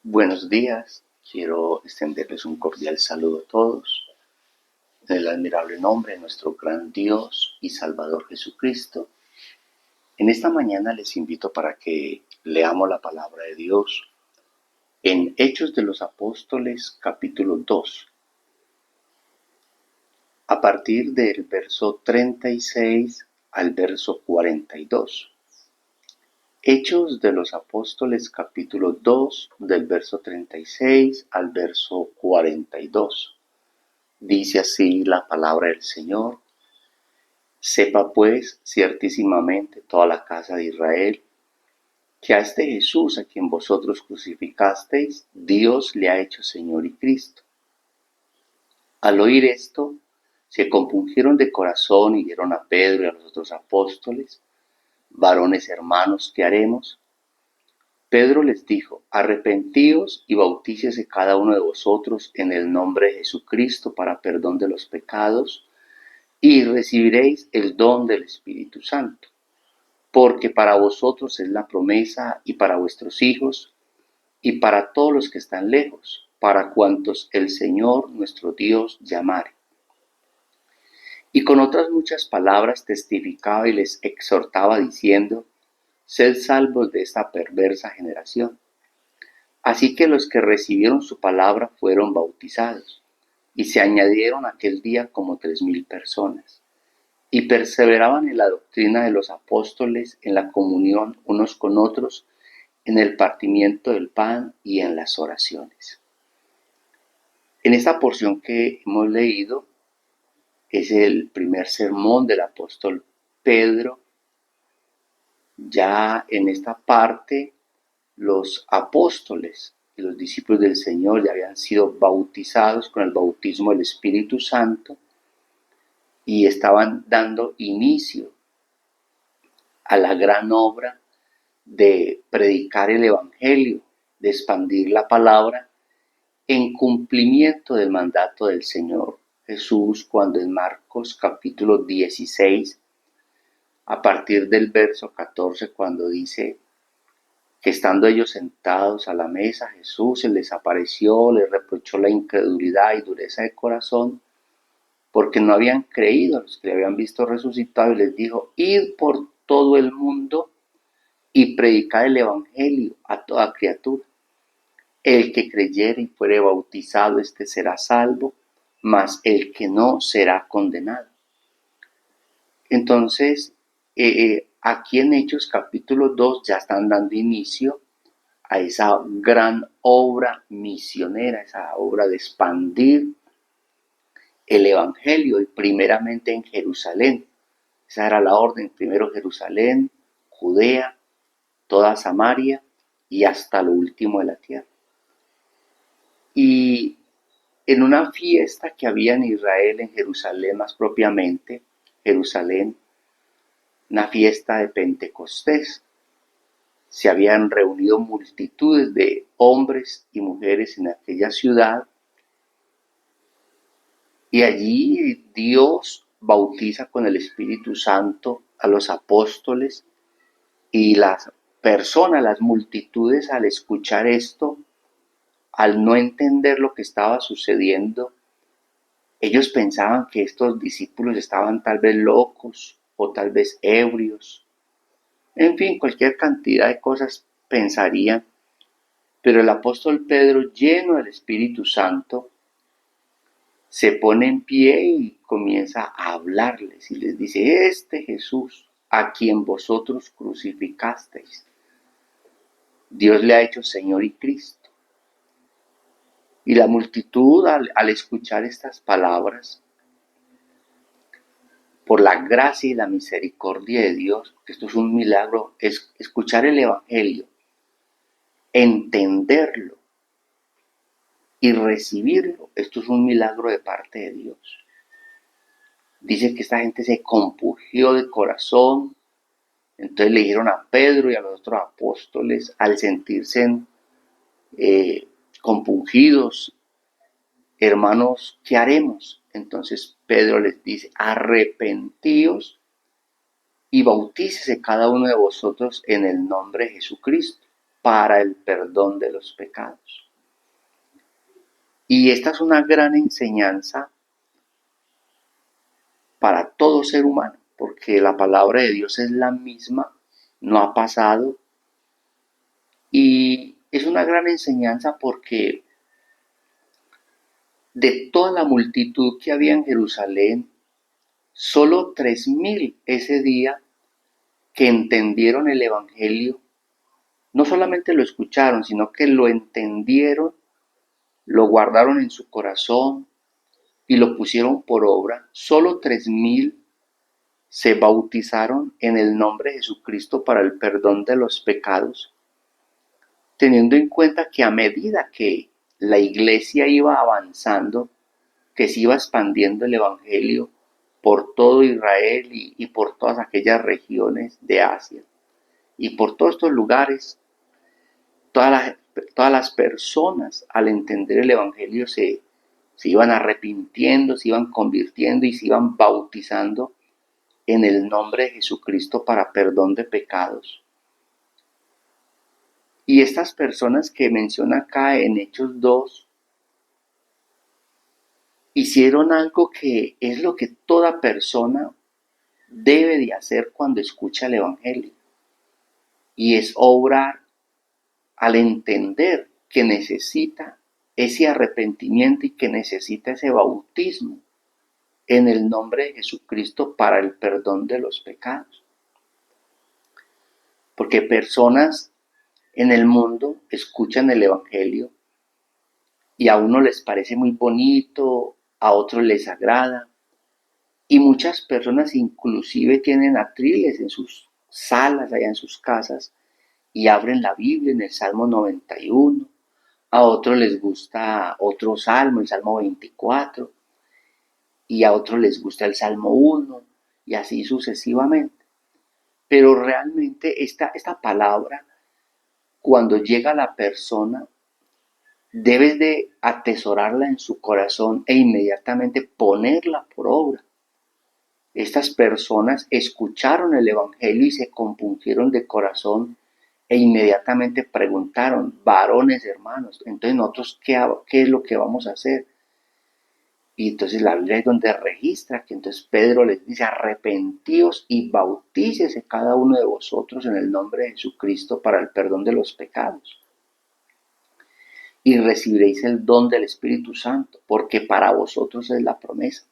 Buenos días, quiero extenderles un cordial saludo a todos, en el admirable nombre de nuestro gran Dios y Salvador Jesucristo. En esta mañana les invito para que leamos la palabra de Dios en Hechos de los Apóstoles capítulo 2, a partir del verso 36 al verso 42. Hechos de los Apóstoles capítulo 2 del verso 36 al verso 42. Dice así la palabra del Señor: Sepa pues ciertísimamente toda la casa de Israel que a este Jesús a quien vosotros crucificasteis, Dios le ha hecho Señor y Cristo. Al oír esto, se compungieron de corazón y dijeron a Pedro y a los otros apóstoles: Varones hermanos, ¿qué haremos? Pedro les dijo: Arrepentíos y bautícese cada uno de vosotros en el nombre de Jesucristo para perdón de los pecados, y recibiréis el don del Espíritu Santo, porque para vosotros es la promesa, y para vuestros hijos, y para todos los que están lejos, para cuantos el Señor nuestro Dios llamare. Y con otras muchas palabras testificaba y les exhortaba diciendo: Sed salvos de esta perversa generación. Así que los que recibieron su palabra fueron bautizados, y se añadieron aquel día como 3,000 personas. Y perseveraban en la doctrina de los apóstoles, en la comunión unos con otros, en el partimiento del pan y en las oraciones. En esta porción que hemos leído es el primer sermón del apóstol Pedro. Ya en esta parte los apóstoles y los discípulos del Señor ya habían sido bautizados con el bautismo del Espíritu Santo y estaban dando inicio a la gran obra de predicar el Evangelio, de expandir la palabra en cumplimiento del mandato del Señor Jesús, cuando en Marcos capítulo 16, a partir del verso 14, cuando dice que estando ellos sentados a la mesa, Jesús se les apareció, les reprochó la incredulidad y dureza de corazón, porque no habían creído a los que le habían visto resucitado, y les dijo: Id por todo el mundo y predicad el Evangelio a toda criatura. El que creyere y fuere bautizado, éste será salvo, mas el que no será condenado. Entonces, aquí en Hechos capítulo 2 ya están dando inicio a esa gran obra misionera, esa obra de expandir el Evangelio, y primeramente en Jerusalén. Esa era la orden: primero Jerusalén, Judea, toda Samaria y hasta lo último de la tierra. Y en una fiesta que había en Israel, en Jerusalén más propiamente, Jerusalén, una fiesta de Pentecostés, se habían reunido multitudes de hombres y mujeres en aquella ciudad, y allí Dios bautiza con el Espíritu Santo a los apóstoles, y las personas, las multitudes, al escuchar esto, al no entender lo que estaba sucediendo, ellos pensaban que estos discípulos estaban tal vez locos o tal vez ebrios. En fin, cualquier cantidad de cosas pensarían. Pero el apóstol Pedro, lleno del Espíritu Santo, se pone en pie y comienza a hablarles y les dice: Este Jesús a quien vosotros crucificasteis, Dios le ha hecho Señor y Cristo. Y la multitud, al escuchar estas palabras, por la gracia y la misericordia de Dios, que esto es un milagro, es escuchar el Evangelio, entenderlo y recibirlo, esto es un milagro de parte de Dios. Dice que esta gente se compungió de corazón. Entonces le dijeron a Pedro y a los otros apóstoles, al sentirse compungidos: hermanos, ¿qué haremos? Entonces Pedro les dice: arrepentíos y bautícese cada uno de vosotros en el nombre de Jesucristo. para el perdón de los pecados. Y esta es una gran enseñanza para todo ser humano, porque la palabra de Dios es la misma, no ha pasado. Y es una gran enseñanza porque de toda la multitud que había en Jerusalén, solo 3.000 ese día que entendieron el Evangelio, no solamente lo escucharon, sino que lo entendieron, lo guardaron en su corazón y lo pusieron por obra. Solo 3.000 se bautizaron en el nombre de Jesucristo para el perdón de los pecados, teniendo en cuenta que a medida que la iglesia iba avanzando, que se iba expandiendo el Evangelio por todo Israel y por todas aquellas regiones de Asia y por todos estos lugares, todas las personas al entender el Evangelio se iban arrepintiendo, se iban convirtiendo y se iban bautizando en el nombre de Jesucristo para perdón de pecados. Y estas personas que menciona acá en Hechos 2 hicieron algo que es lo que toda persona debe de hacer cuando escucha el Evangelio, y es obrar al entender que necesita ese arrepentimiento y que necesita ese bautismo en el nombre de Jesucristo para el perdón de los pecados. Porque personas en el mundo escuchan el Evangelio y a uno les parece muy bonito, a otros les agrada, y muchas personas inclusive tienen atriles en sus salas, allá en sus casas, y abren la Biblia en el Salmo 91, a otros les gusta otro salmo, el Salmo 24, y a otros les gusta el Salmo 1, y así sucesivamente. Pero realmente esta palabra, cuando llega a la persona, debes de atesorarla en su corazón e inmediatamente ponerla por obra. Estas personas escucharon el Evangelio y se compungieron de corazón e inmediatamente preguntaron, varones hermanos, entonces nosotros, ¿qué es lo que vamos a hacer? Y entonces la Biblia es donde registra que entonces Pedro les dice, arrepentíos y bautícese cada uno de vosotros en el nombre de Jesucristo para el perdón de los pecados. Y recibiréis el don del Espíritu Santo, porque para vosotros es la promesa,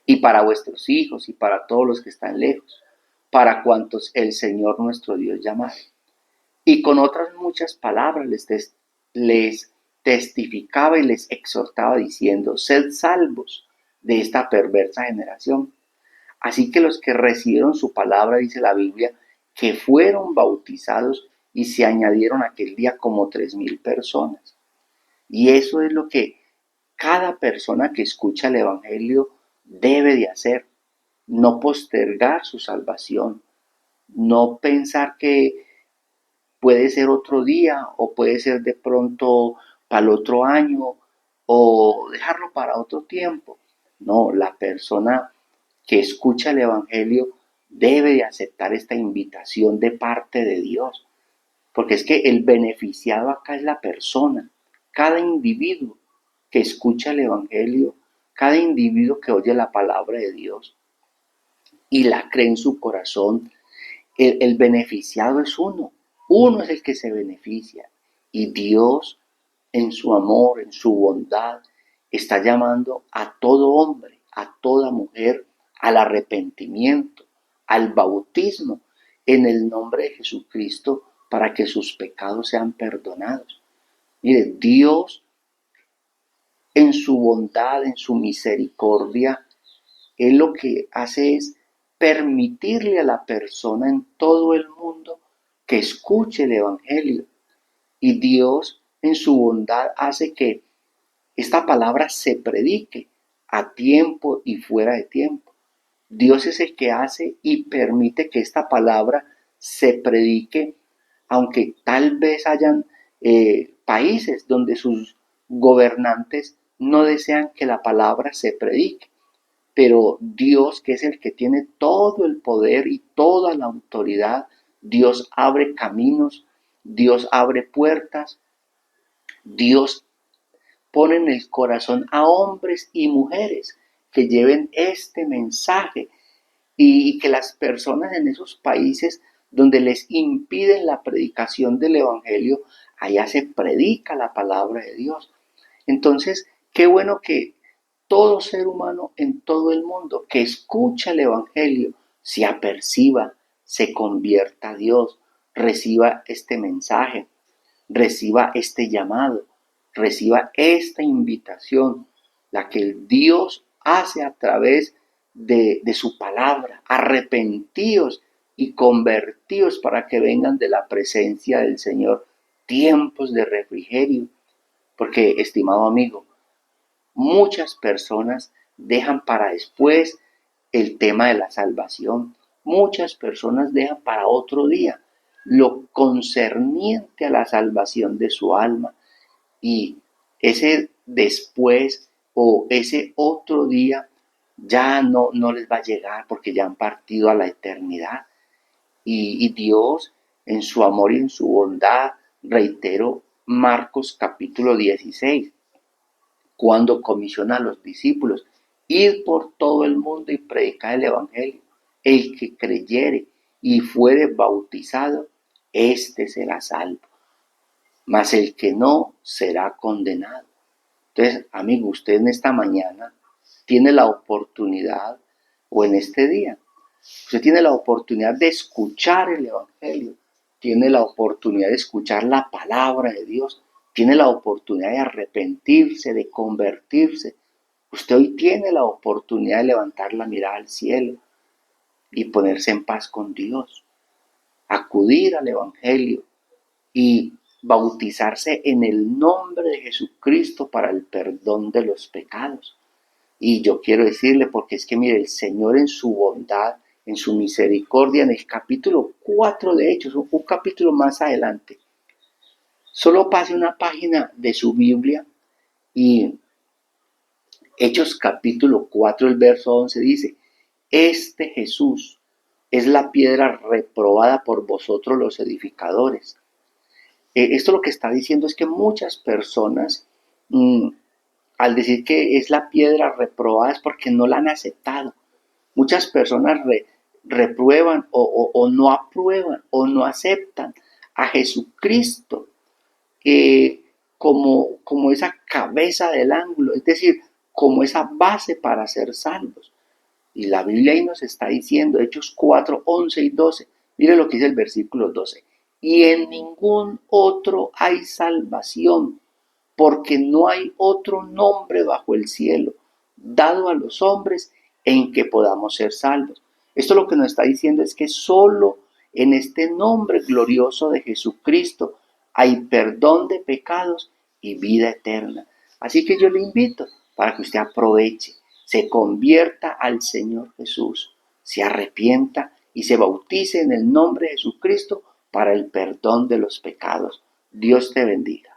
y para vuestros hijos, y para todos los que están lejos, para cuantos el Señor nuestro Dios llama. Y con otras muchas palabras les testificaba y les exhortaba diciendo, sed salvos de esta perversa generación. Así que los que recibieron su palabra, dice la Biblia, que fueron bautizados y se añadieron aquel día como 3.000 personas. Y eso es lo que cada persona que escucha el Evangelio debe de hacer. No postergar su salvación, no pensar que puede ser otro día o puede ser de pronto para el otro año o dejarlo para otro tiempo. No, la persona que escucha el Evangelio debe de aceptar esta invitación de parte de Dios, porque es que el beneficiado acá es la persona, cada individuo que escucha el Evangelio, cada individuo que oye la palabra de Dios y la cree en su corazón, el beneficiado es uno es el que se beneficia, y Dios en su amor, en su bondad, está llamando a todo hombre, a toda mujer, al arrepentimiento, al bautismo en el nombre de Jesucristo para que sus pecados sean perdonados. Mire, Dios en su bondad, en su misericordia, Él lo que hace es permitirle a la persona en todo el mundo que escuche el Evangelio. Y Dios en su bondad hace que esta palabra se predique a tiempo y fuera de tiempo. Dios es el que hace y permite que esta palabra se predique, aunque tal vez hayan países donde sus gobernantes no desean que la palabra se predique. Pero Dios, que es el que tiene todo el poder y toda la autoridad, Dios abre caminos Dios abre puertas, Dios pone en el corazón a hombres y mujeres que lleven este mensaje y que las personas en esos países donde les impiden la predicación del Evangelio, allá se predica la palabra de Dios. Entonces, qué bueno que todo ser humano en todo el mundo que escucha el Evangelio se aperciba, se convierta a Dios, reciba este mensaje, reciba este llamado, reciba esta invitación, la que el Dios hace a través de su palabra. Arrepentíos y convertíos para que vengan de la presencia del Señor tiempos de refrigerio. Porque, estimado amigo, muchas personas dejan para después el tema de la salvación. Muchas personas dejan para otro día lo concerniente a la salvación de su alma. Y ese después o ese otro día ya no les va a llegar porque ya han partido a la eternidad. Y Dios, en su amor y en su bondad, reitero Marcos capítulo 16, cuando comisiona a los discípulos, id por todo el mundo y predicar el Evangelio. El que creyere y fuere bautizado, éste será salvo, mas el que no será condenado. Entonces, amigo, usted en esta mañana tiene la oportunidad, o en este día, usted tiene la oportunidad de escuchar el Evangelio, tiene la oportunidad de escuchar la palabra de Dios, tiene la oportunidad de arrepentirse, de convertirse. Usted hoy tiene la oportunidad de levantar la mirada al cielo y ponerse en paz con Dios, acudir al Evangelio y bautizarse en el nombre de Jesucristo para el perdón de los pecados. Y yo quiero decirle, porque es que mire, el Señor en su bondad, en su misericordia, en el capítulo 4 de Hechos, un capítulo más adelante, solo pase una página de su Biblia y Hechos capítulo 4, el verso 11 dice, este Jesús es la piedra reprobada por vosotros los edificadores. Esto lo que está diciendo es que muchas personas, al decir que es la piedra reprobada, es porque no la han aceptado. Muchas personas reprueban o no aprueban o no aceptan a Jesucristo como esa cabeza del ángulo, es decir, como esa base para ser salvos. Y la Biblia ahí nos está diciendo, Hechos 4, 11 y 12, mire lo que dice el versículo 12, y en ningún otro hay salvación, porque no hay otro nombre bajo el cielo dado a los hombres en que podamos ser salvos. Esto lo que nos está diciendo es que solo en este nombre glorioso de Jesucristo hay perdón de pecados y vida eterna. Así que yo le invito para que usted aproveche, se convierta al Señor Jesús, se arrepienta y se bautice en el nombre de Jesucristo para el perdón de los pecados. Dios te bendiga.